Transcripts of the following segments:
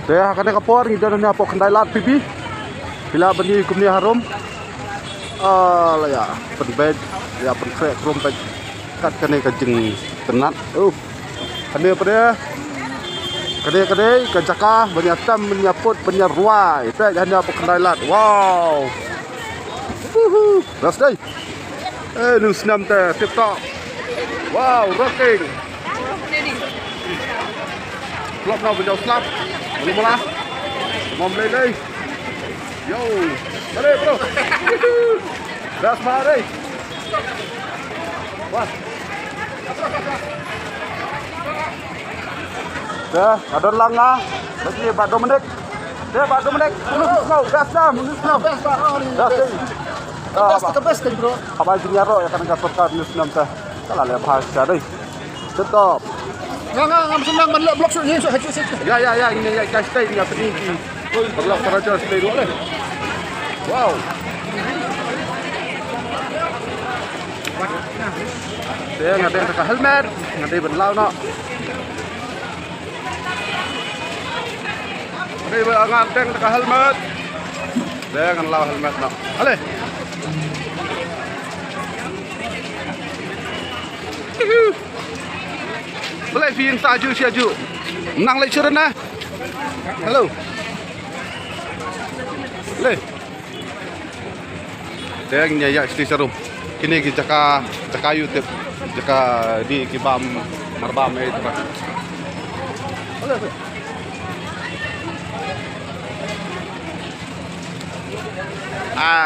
Deh kena kapor ngidan ni apa kendai lat pipi. Bila bani kumni harum. Lah ya, penbed ya penkrek krompet kat kena kajeng tenat. Kena pada kedai kajaka banyak tam menyaput banyak ruai. Pek hanya apa kendai lat. Wow. Ras dai. Nu senam teh tip top. Wow, rocking. Klop nào video slap. Belum malah. Mau play. Yo. Mari, bro. Das mari. Wah. Dah, ada langah. Lagi 4 menit. Dah 4 menit. Mau gas dah, gas. Gas. Best bro. Apa nyaro ya kan gasorkan news nam teh. Salah le bahasa deui. Tetap. Ngam senang man blok so ni so haju sik. Ya ini ya guys stay ni apa ni. Perlu peraja stay dulu. Wow. Dia ngade pakai helmet, ngade benlau nak. Ngade ngade pakai helmet. Dia ngelau helmet nak. Ale. Boleh fiin taju siaju. Menang lagi curun lah. Hello. Boleh. Dia nyayak istri serum. Kini kita jaka YouTube, jaka di kibam marbam itu kan. Boleh.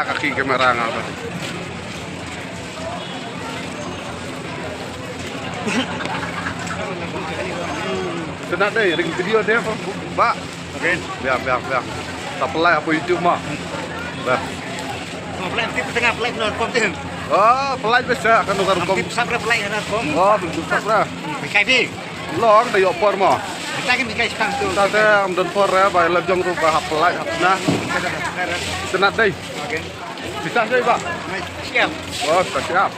Kaki kamera ngapa. Senang deh, ring video deh, Pak. Oke. Biar. Tak pelai apa YouTube mak. Bah. Pelai tip tengah pelai nonton tim. Oh, pelai bisa kan nonton kom. Tip sabra pelai nonton. Oh, bentuk sabra. Bikai bi. Long dah yopor mah. Kita kan bikai sekarang tu. Tadi am don por ya, bay lejong tu bah pelai nah. Senang deh. Oke. Bisa deh, Pak. Siap. Oh, siap.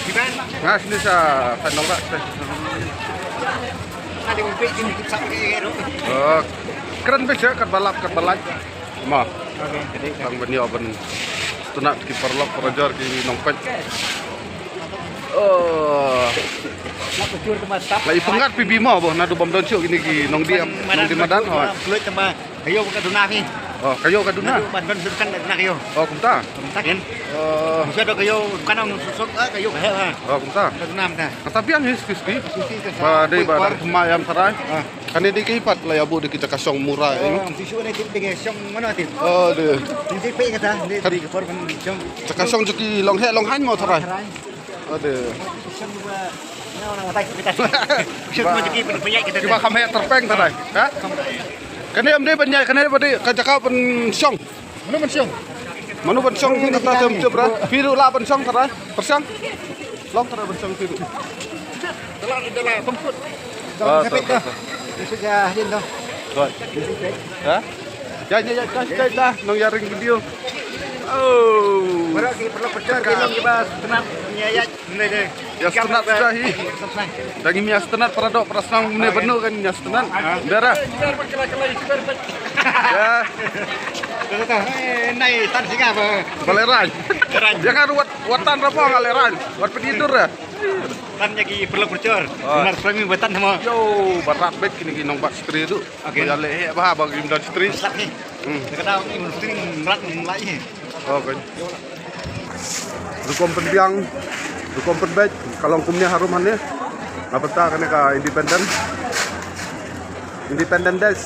Gimana? Nah, sini saya nongak. Ada umpik ini tip sabra kayak Oh, keren bisa kat balap. Mah. Oke. Jadi Bang benio ben tunak kiper lok projor ki nongpet. Oh. nak kecur tempat tap. Lai pengat pibi mo boh nadu bom don gini ki nong diam nong di madan ho. Kulit tempat. Ayo buka dunak ni. Oh, kayo kaduna. Ban kan dunak ayo. Oh, kumta. Takin. Oh, Bisa ada kayo kan orang susuk kayo bahaya ha. oh kumta. Dunam ta. Katapian his kiski. Ba dei ba kemayam sarai. Kan di kipat lah ya bu di kita kasong murah ini. Oh, tisu ni tip dengan syong mana tip? Oh, de. Ini pe kata, ni di korban syong. Kasong juki long han mo sarai. Oh, de. Syong juga orang atai kita. Syong mau juki penyak kita. Kiba kame terpeng tadai. Ha? Kene am dei banyak kene bade kajaka pen song. Mana man syong? Manu pen song ni kata tem cebra. Piru la pen song sarai. Persang. Long sarai pen song piru. Dalam temput. Oh, Kapit dah. Sudah din dah. Rồi. Hả? Chạy dah nong yaring video. Oh. Mara ki perlu percaya kita bebas tenat nyayat ni deh. Ya senat sudah hi. Dagi mia senat paradok prasang mene benu kan mia senat. Darah. Ya. Kata nai tan singa apa? Baleran. Jangan watan apa ngaleran. Wat pedidur ya. Tan lagi perlu percaya. Benar suami betan sama. Yo, berat bet kini nong bak stri tu. Oke. Ya leh bah bagi dan stri. Sak ni. Kata ini stri berat mulai. Oke. Dukom penbiang, dukom penbet, kalau kumnya harumannya, apa tak kena ka independen des,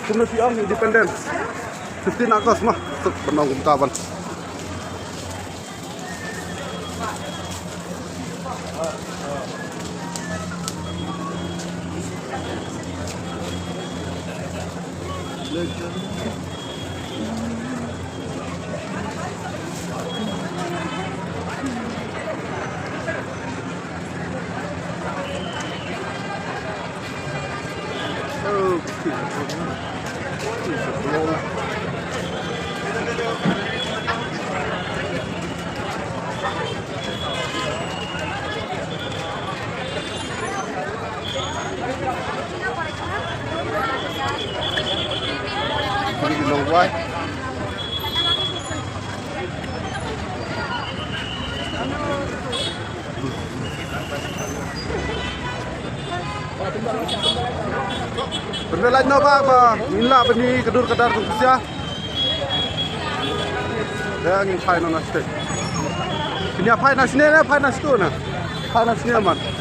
kumnya siang independen, 15 Agustus mah, untuk penanggung kawan. long way. Bernilai nova ba minla bani kedur kedar kusia. Dia ngin pai nona stek. Ini apa nasi ni? Apa nasi tu na? Apa nasi ni aman?